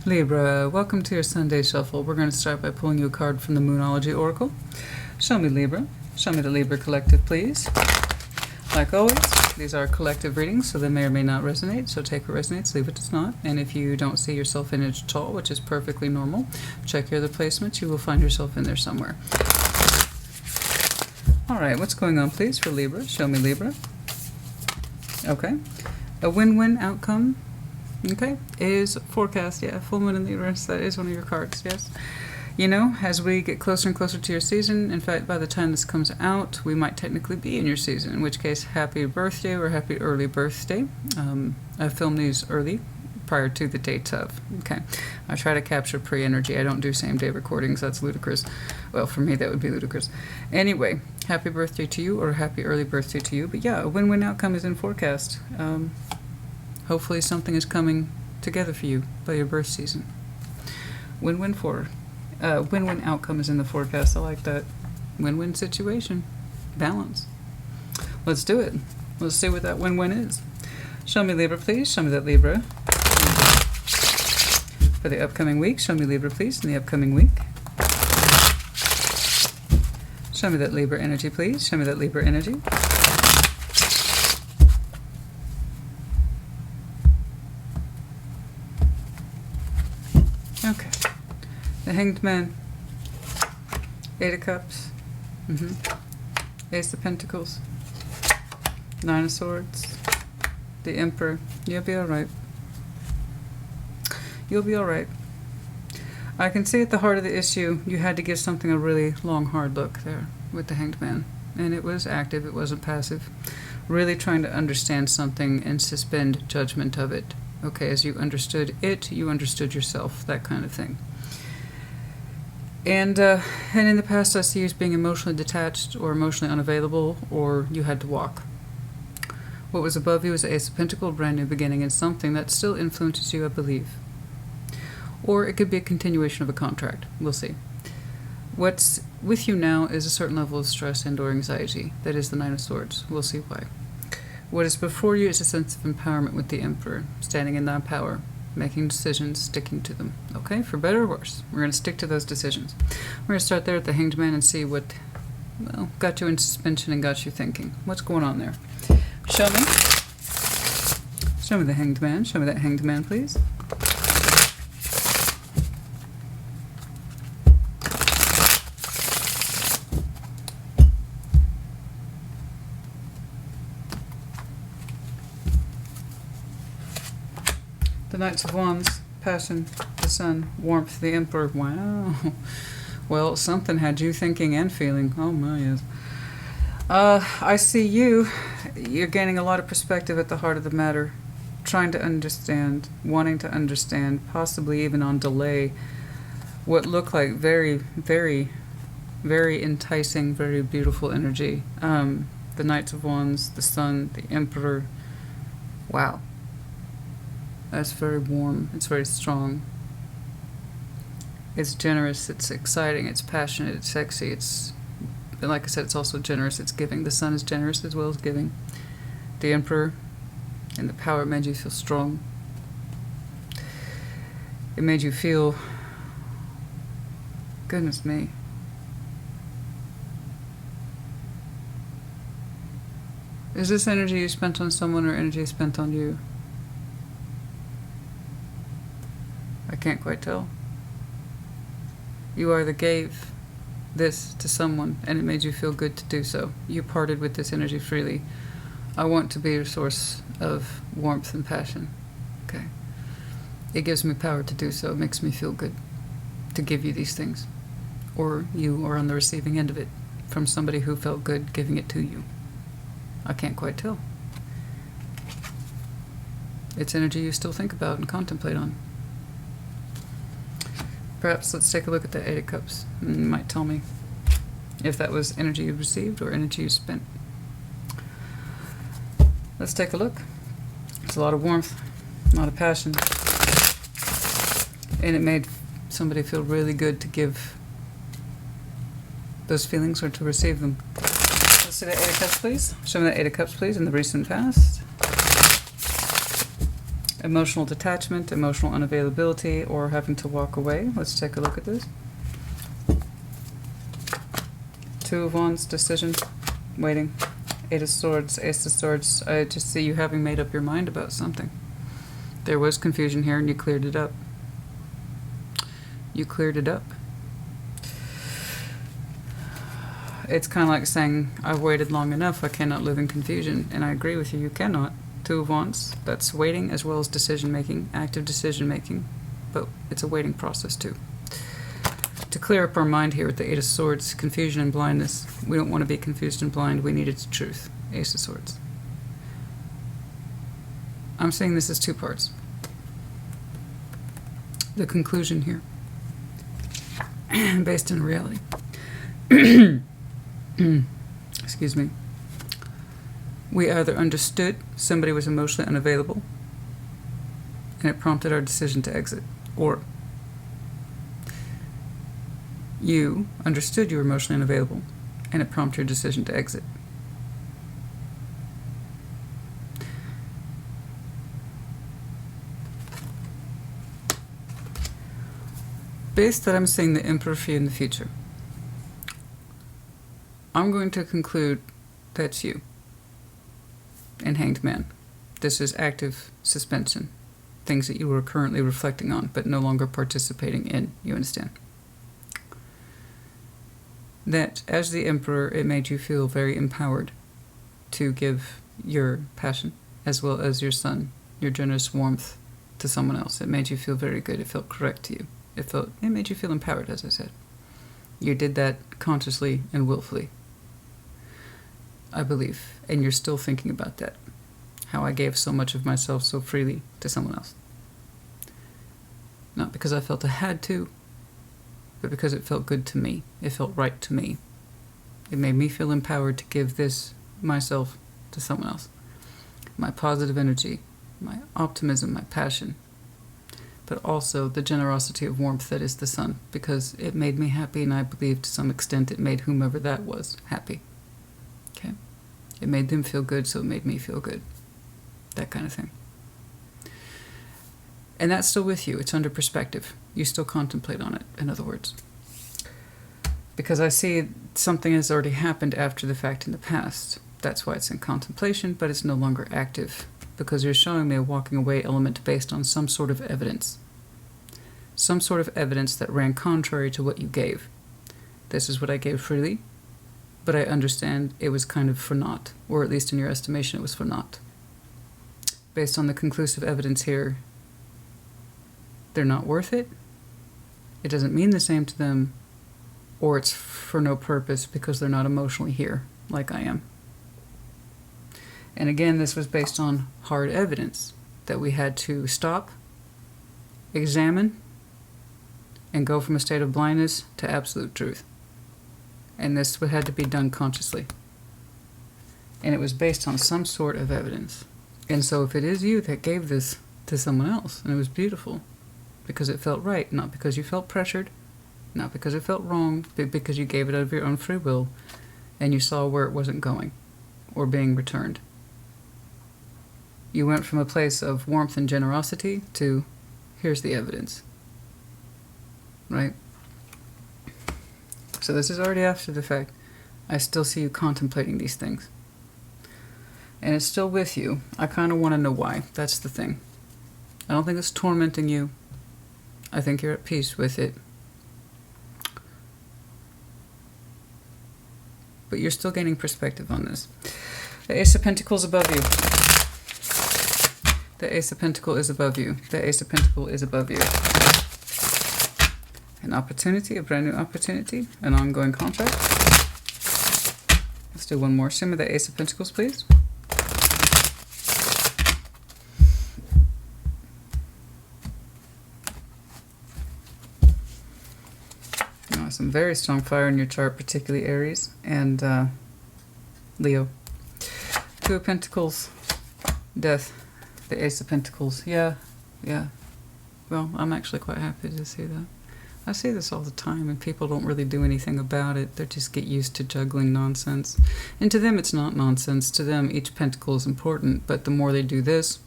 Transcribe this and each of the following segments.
Libra, welcome to your Sunday Shuffle. We're going to start by pulling you a card from the Moonology Oracle. Show me Libra. Show me the Libra Collective, please. Like always, these are collective readings, so they may or may not resonate, so take what resonates, leave what does not. And if you don't see yourself in it at all, which is perfectly normal, check your other placements. You will find yourself in there somewhere. All right, what's going on, please, for Libra? Show me Libra. Okay. A win-win outcome. Okay, is forecast, yeah, full moon in Libra, so that is one of your cards, yes. You know, as we get closer and closer to your season, in fact, by the time this comes out, we might technically be in your season, in which case, happy birthday or happy early birthday. I film these early, prior to the date of, okay. I try to capture pre-energy. I don't do same-day recordings. That's ludicrous. Well, for me, that would be ludicrous. Anyway, happy birthday to you, or happy early birthday to you. But yeah, a win-win outcome is in forecast. Hopefully something is coming together for you by your birth season. Win-win win-win outcome is in the forecast. I like that. Win-win situation. Balance. Let's do it. Let's see what that win-win is. Show me Libra, please. Show me that Libra. For the upcoming week. Show me Libra, please, in the upcoming week. Show me that Libra energy, please. Show me that Libra energy. Okay. The Hanged Man. Eight of Cups. Ace of Pentacles. Nine of Swords. The Emperor. You'll be alright. You'll be alright. I can see at the heart of the issue, you had to give something a really long, hard look there with the Hanged Man. And it was active, it wasn't passive. Really trying to understand something and suspend judgment of it. Okay, as you understood it, you understood yourself, that kind of thing. And in the past, I see you as being emotionally detached or emotionally unavailable, or you had to walk. What was above you was the Ace of Pentacles, brand new beginning, and something that still influences you, I believe. Or it could be a continuation of a contract. We'll see. What's with you now is a certain level of stress and or anxiety. That is the Nine of Swords. We'll see why. What is before you is a sense of empowerment with the Emperor, standing in that power, making decisions, sticking to them. Okay, for better or worse, we're going to stick to those decisions. We're going to start there at the Hanged Man and see what, well, got you in suspension and got you thinking. What's going on there? Show me. Show me the Hanged Man. Show me that Hanged Man, please. The Knights of Wands, Passion, the Sun, Warmth, the Emperor. Wow. Well, something had you thinking and feeling. Oh my, yes. I see you. You're gaining a lot of perspective at the heart of the matter. Trying to understand, wanting to understand, possibly even on delay, what looked like very, very, very enticing, very beautiful energy. The Knights of Wands, the Sun, the Emperor. Wow. That's very warm. It's very strong. It's generous. It's exciting. It's passionate. It's sexy. It's, like I said, it's also generous. It's giving. The Sun is generous as well as giving. The Emperor and the power made you feel strong. It made you feel, goodness me. Is this energy you spent on someone or energy spent on you? I can't quite tell. You either gave this to someone and it made you feel good to do so. You parted with this energy freely. I want to be your source of warmth and passion. Okay. It gives me power to do so. It makes me feel good to give you these things. Or you are on the receiving end of it from somebody who felt good giving it to you. I can't quite tell. It's energy you still think about and contemplate on. Perhaps let's take a look at the Eight of Cups. And you might tell me if that was energy you received or energy you spent. Let's take a look. It's a lot of warmth, a lot of passion. And it made somebody feel really good to give those feelings or to receive them. Let's see that Eight of Cups, please. Show me that Eight of Cups, please, in the recent past. Emotional detachment, emotional unavailability, or having to walk away. Let's take a look at this. Two of Wands, decision, waiting. Eight of Swords, Ace of Swords. I just see you having made up your mind about something. There was confusion here and you cleared it up. You cleared it up. It's kind of like saying, I've waited long enough, I cannot live in confusion. And I agree with you, you cannot. Two of Wands, that's waiting as well as decision-making, active decision-making. But it's a waiting process too. To clear up our mind here with the Eight of Swords, confusion and blindness. We don't want to be confused and blind, we need its truth. Ace of Swords. I'm saying this as two parts. The conclusion here, based on reality. Excuse me. We either understood somebody was emotionally unavailable and it prompted our decision to exit, or you understood you were emotionally unavailable and it prompted your decision to exit. Based that I'm seeing the Emperor for you in the future, I'm going to conclude that's you. And Hanged Man. This is active suspension. Things that you were currently reflecting on, but no longer participating in. You understand? That, as the Emperor, it made you feel very empowered to give your passion, as well as your sun, your generous warmth to someone else. It made you feel very good. It felt correct to you. It made you feel empowered, as I said. You did that consciously and willfully, I believe, and you're still thinking about that. How I gave so much of myself so freely to someone else. Not because I felt I had to, but because it felt good to me. It felt right to me. It made me feel empowered to give this, myself, to someone else. My positive energy, my optimism, my passion, but also the generosity of warmth that is the sun, because it made me happy, and I believe to some extent it made whomever that was happy. Okay? It made them feel good, so it made me feel good. That kind of thing. And that's still with you. It's under perspective. You still contemplate on it, in other words. Because I see something has already happened after the fact in the past. That's why it's in contemplation, but it's no longer active. Because you're showing me a walking away element based on some sort of evidence. Some sort of evidence that ran contrary to what you gave. This is what I gave freely, but I understand it was kind of for naught, or at least in your estimation it was for naught. Based on the conclusive evidence here, they're not worth it. It doesn't mean the same to them, or it's for no purpose because they're not emotionally here, like I am. And again, this was based on hard evidence that we had to stop, examine, and go from a state of blindness to absolute truth. And this had to be done consciously. And it was based on some sort of evidence. And so if it is you that gave this to someone else, and it was beautiful, because it felt right, not because you felt pressured, not because it felt wrong, but because you gave it out of your own free will, and you saw where it wasn't going, or being returned. You went from a place of warmth and generosity to, here's the evidence. Right? So this is already after the fact. I still see you contemplating these things. And it's still with you. I kind of want to know why. That's the thing. I don't think it's tormenting you. I think you're at peace with it. But you're still gaining perspective on this. The Ace of Pentacles above you. The Ace of Pentacles is above you. The Ace of Pentacles is above you. An opportunity, a brand new opportunity, an ongoing contract. Let's do one more. Shimmer the Ace of Pentacles, please. Oh, some very strong fire in your chart, particularly Aries and Leo. Two of Pentacles, Death. The Ace of Pentacles. Yeah. Well, I'm actually quite happy to see that. I see this all the time, and people don't really do anything about it. They just get used to juggling nonsense. And to them, it's not nonsense. To them, each pentacle is important, but the more they do this,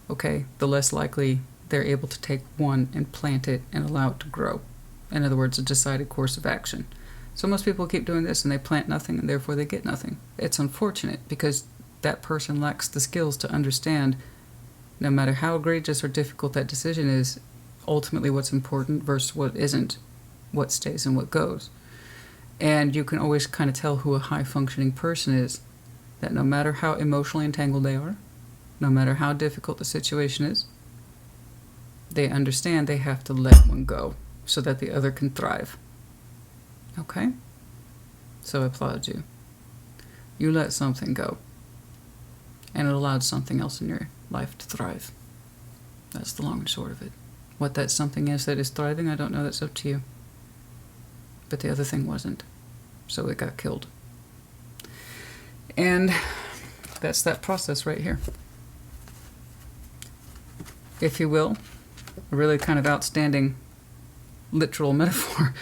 okay, the less likely they're able to take one and plant it and allow it to grow. In other words, a decided course of action. So most people keep doing this and they plant nothing and therefore they get nothing. It's unfortunate because that person lacks the skills to understand, no matter how egregious or difficult that decision is, ultimately what's important versus what isn't, what stays and what goes. And you can always kind of tell who a high-functioning person is, that no matter how emotionally entangled they are, no matter how difficult the situation is, they understand they have to let one go so that the other can thrive. Okay? So I applaud you. You let something go, and it allowed something else in your life to thrive. That's the long and short of it. What that something is that is thriving, I don't know. That's up to you. But the other thing wasn't. So it got killed. And that's that process right here. If you will, a really kind of outstanding literal metaphor.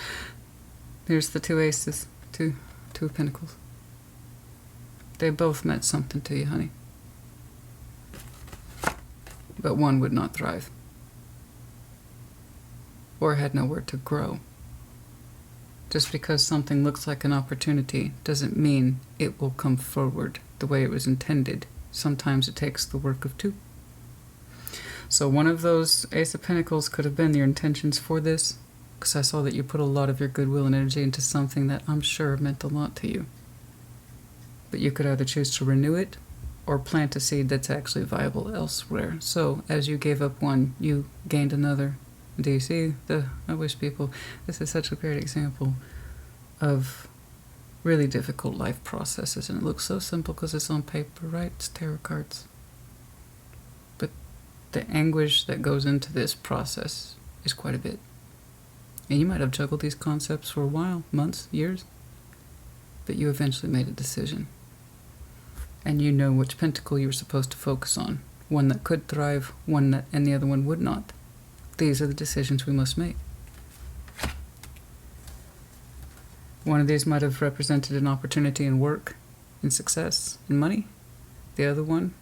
Here's the two aces, two of pentacles. They both meant something to you, honey. But one would not thrive. Or had nowhere to grow. Just because something looks like an opportunity doesn't mean it will come forward the way it was intended. Sometimes it takes the work of two. So one of those Ace of Pentacles could have been your intentions for this, because I saw that you put a lot of your goodwill and energy into something that I'm sure meant a lot to you. But you could either choose to renew it or plant a seed that's actually viable elsewhere. So as you gave up one, you gained another. Do you see I wish people, this is such a great example of really difficult life processes, and it looks so simple because it's on paper, right? It's tarot cards. But the anguish that goes into this process is quite a bit. And you might have juggled these concepts for a while, months, years, but you eventually made a decision. And you know which pentacle you were supposed to focus on. One that could thrive, one that, and the other one would not. These are the decisions we must make. One of these might have represented an opportunity in work, in success, in money. The other one,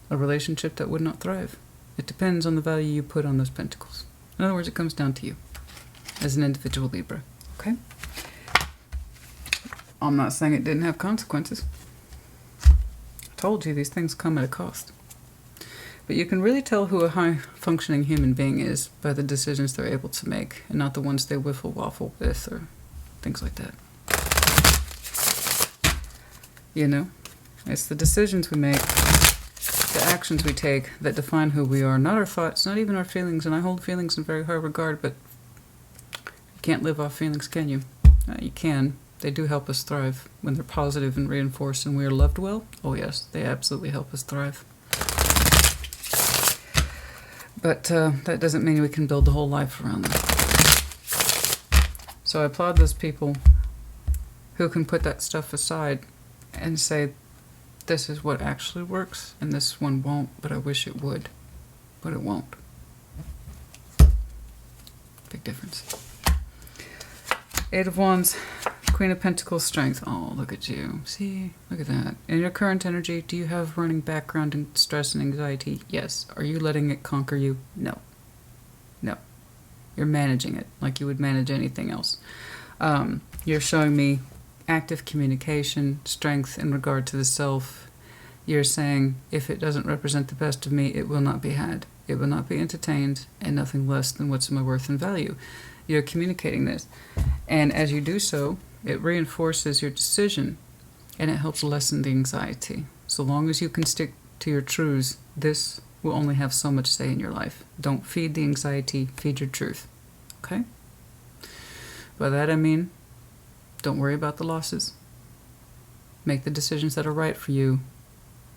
a relationship that would not thrive. It depends on the value you put on those pentacles. In other words, it comes down to you as an individual Libra. Okay? I'm not saying it didn't have consequences. I told you these things come at a cost. But you can really tell who a high-functioning human being is by the decisions they're able to make, and not the ones they wiffle-waffle with or things like that. You know? It's the decisions we make, the actions we take that define who we are, not our thoughts, not even our feelings. And I hold feelings in very high regard, but you can't live off feelings, can you? You can. They do help us thrive when they're positive and reinforced and we are loved well. Oh yes, they absolutely help us thrive. But that doesn't mean we can build the whole life around them. So I applaud those people who can put that stuff aside and say, this is what actually works, and this one won't, but I wish it would. But it won't. Big difference. Eight of Wands, Queen of Pentacles, Strength. Oh, look at you. See? Look at that. In your current energy, do you have running background in stress and anxiety? Yes. Are you letting it conquer you? No. No. You're managing it like you would manage anything else. You're showing me active communication, strength in regard to the self. You're saying, if it doesn't represent the best of me, it will not be had. It will not be entertained, and nothing less than what's my worth and value. You're communicating this. And as you do so, it reinforces your decision, and it helps lessen the anxiety. So long as you can stick to your truths, this will only have so much say in your life. Don't feed the anxiety, feed your truth. Okay? By that I mean, don't worry about the losses. Make the decisions that are right for you,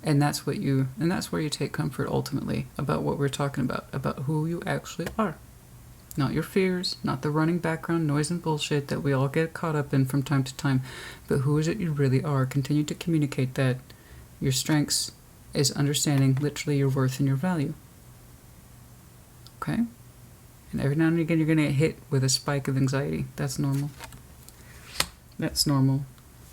and that's where you take comfort ultimately about what we're talking about who you actually are. Not your fears, not the running background noise and bullshit that we all get caught up in from time to time, but who is it you really are. Continue to communicate that. Your strengths is understanding literally your worth and your value. Okay? And every now and again you're going to get hit with a spike of anxiety. That's normal. That's normal.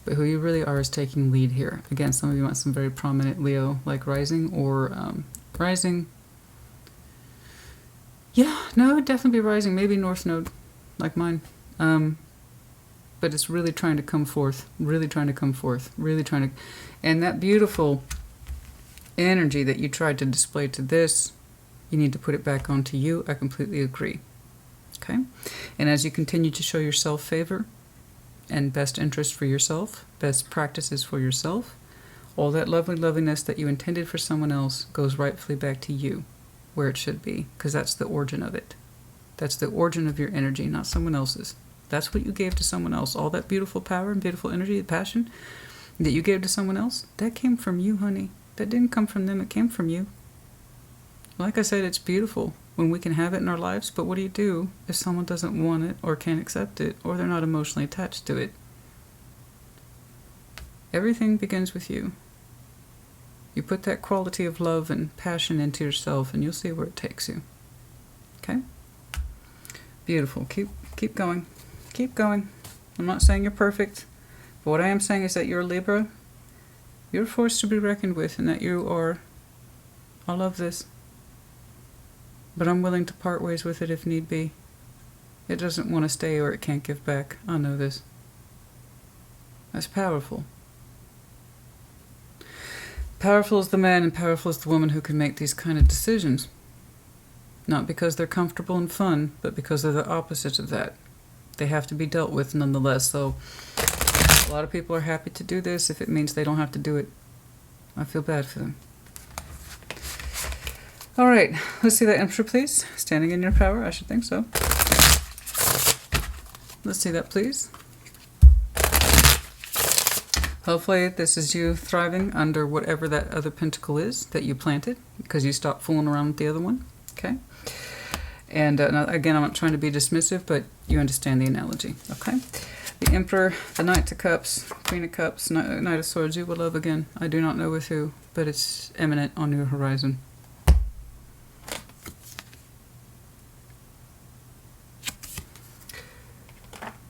But who you really are is taking lead here. Again, some of you want some very prominent Leo, like rising, or Rising. Yeah, no, it would definitely be rising. Maybe North Node, like mine. But it's really trying to come forth. Really trying to come forth. Really trying to... And that beautiful energy that you tried to display to this, you need to put it back onto you. I completely agree. Okay? And as you continue to show yourself favor and best interest for yourself, best practices for yourself, all that lovely loveliness that you intended for someone else goes rightfully back to you, where it should be, because that's the origin of it. That's the origin of your energy, not someone else's. That's what you gave to someone else. All that beautiful power and beautiful energy, the passion that you gave to someone else, that came from you, honey. That didn't come from them, it came from you. Like I said, it's beautiful when we can have it in our lives, but what do you do if someone doesn't want it or can't accept it or they're not emotionally attached to it? Everything begins with you. You put that quality of love and passion into yourself and you'll see where it takes you. Okay? Beautiful. Keep going. Keep going. I'm not saying you're perfect, but what I am saying is that you're a Libra. You're a force to be reckoned with and that you are all of this. But I'm willing to part ways with it if need be. It doesn't want to stay or it can't give back. I know this. That's powerful. Powerful is the man and powerful is the woman who can make these kind of decisions. Not because they're comfortable and fun, but because they're the opposite of that. They have to be dealt with nonetheless. So a lot of people are happy to do this if it means they don't have to do it. I feel bad for them. All right, let's see that Emperor, please. Standing in your power, I should think so. Let's see that, please. Hopefully this is you thriving under whatever that other pentacle is that you planted, because you stopped fooling around with the other one. Okay? And again, I'm not trying to be dismissive, but you understand the analogy. Okay? The Emperor, the Knight of Cups, Queen of Cups, Knight of Swords, you will love again. I do not know with who, but it's imminent on your horizon.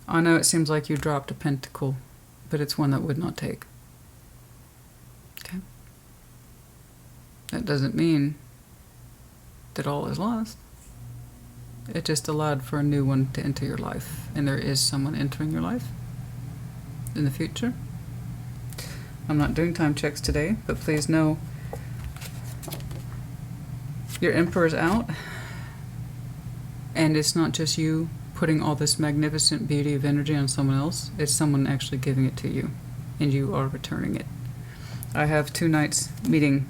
I know it seems like you dropped a pentacle, but it's one that would not take. Okay? That doesn't mean that all is lost. It just allowed for a new one to enter your life, and there is someone entering your life in the future. I'm not doing time checks today, but please know your Emperor's out, and it's not just you putting all this magnificent beauty of energy on someone else. It's someone actually giving it to you, and you are returning it. I have 2 nights meeting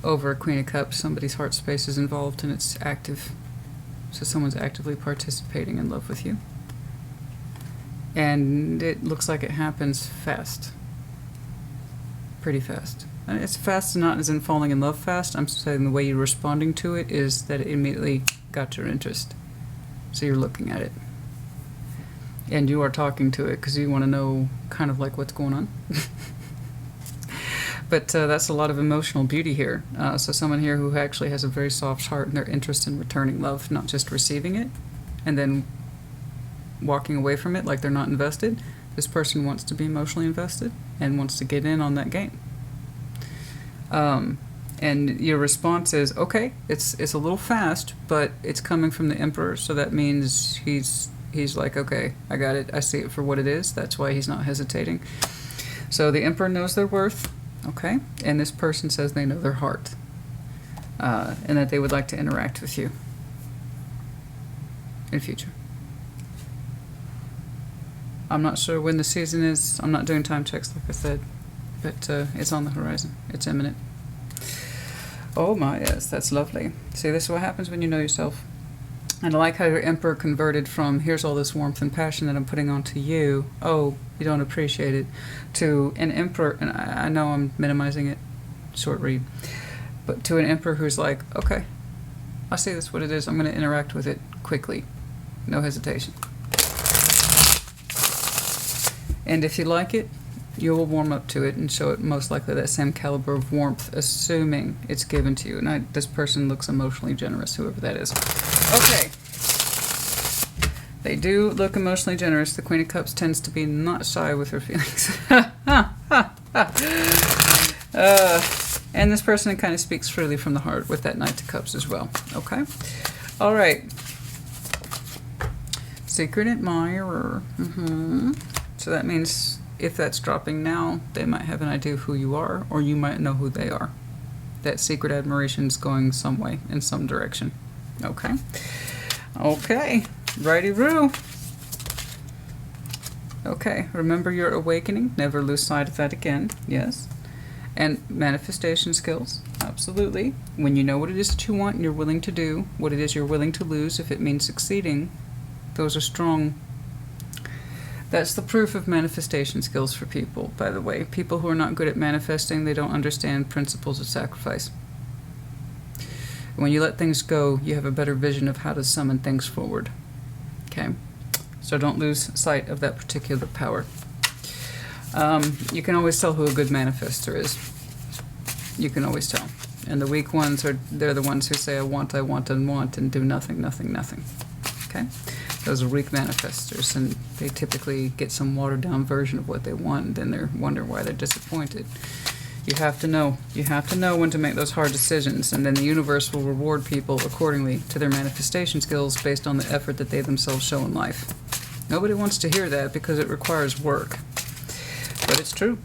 over a Queen of Cups. Somebody's heart space is involved, and it's active. So someone's actively participating in love with you. And it looks like it happens fast. Pretty fast. And it's fast, not as in falling in love fast. I'm saying the way you're responding to it is that it immediately got your interest. So you're looking at it. And you are talking to it because you want to know kind of like what's going on. But that's a lot of emotional beauty here. So someone here who actually has a very soft heart and their interest in returning love, not just receiving it and then walking away from it like they're not invested. This person wants to be emotionally invested and wants to get in on that game. And your response is, okay, it's a little fast, but it's coming from the Emperor, so that means he's like, okay, I got it. I see it for what it is. That's why he's not hesitating. So the Emperor knows their worth. Okay, and this person says they know their heart, and that they would like to interact with you in future. I'm not sure when the season is. I'm not doing time checks, like I said, but it's on the horizon. It's imminent. Oh my, yes, that's lovely. See, this is what happens when you know yourself. And I like how your Emperor converted from, here's all this warmth and passion that I'm putting onto you, oh, you don't appreciate it, to an Emperor, and I know I'm minimizing it, short read, but to an Emperor who's like, okay, I see this what it is, I'm going to interact with it quickly, no hesitation. And if you like it, you will warm up to it and show it most likely that same caliber of warmth, assuming it's given to you. And this person looks emotionally generous, whoever that is. Okay. They do look emotionally generous. The Queen of Cups tends to be not shy with her feelings. And And this person kind of speaks freely from the heart with that Knight of Cups as well. Okay? All right. Secret admirer. So that means if that's dropping now, they might have an idea of who you are, or you might know who they are. That secret admiration is going some way, in some direction. Okay? Okay. Righty-roo. Okay. Remember your awakening. Never lose sight of that again. Yes. And manifestation skills. Absolutely. When you know what it is that you want and you're willing to do, what it is you're willing to lose if it means succeeding, those are strong. That's the proof of manifestation skills for people, by the way. People who are not good at manifesting, they don't understand principles of sacrifice. When you let things go, you have a better vision of how to summon things forward. Okay? So don't lose sight of that particular power. You can always tell who a good manifester is. You can always tell. And the weak ones they're the ones who say, I want, and do nothing, nothing, nothing. Okay? Those are weak manifestors, and they typically get some watered-down version of what they want, and then they're wondering why they're disappointed. You have to know. You have to know when to make those hard decisions, and then the universe will reward people accordingly to their manifestation skills based on the effort that they themselves show in life. Nobody wants to hear that because it requires work. But it's true.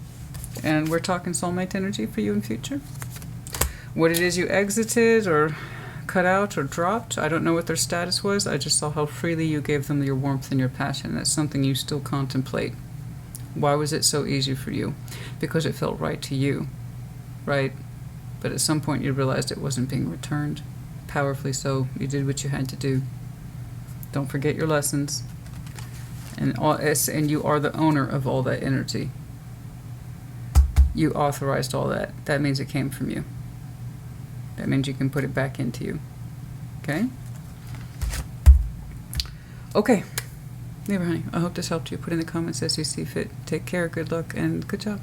And we're talking soulmate energy for you in future. What it is you exited or cut out or dropped, I don't know what their status was. I just saw how freely you gave them your warmth and your passion. That's something you still contemplate. Why was it so easy for you? Because it felt right to you, right? But at some point you realized it wasn't being returned. Powerfully so. You did what you had to do. Don't forget your lessons. And you are the owner of all that energy. You authorized all that. That means it came from you. That means you can put it back into you. Okay? Okay. Libra, honey, I hope this helped you. Put in the comments as you see fit. Take care, good luck, and good job.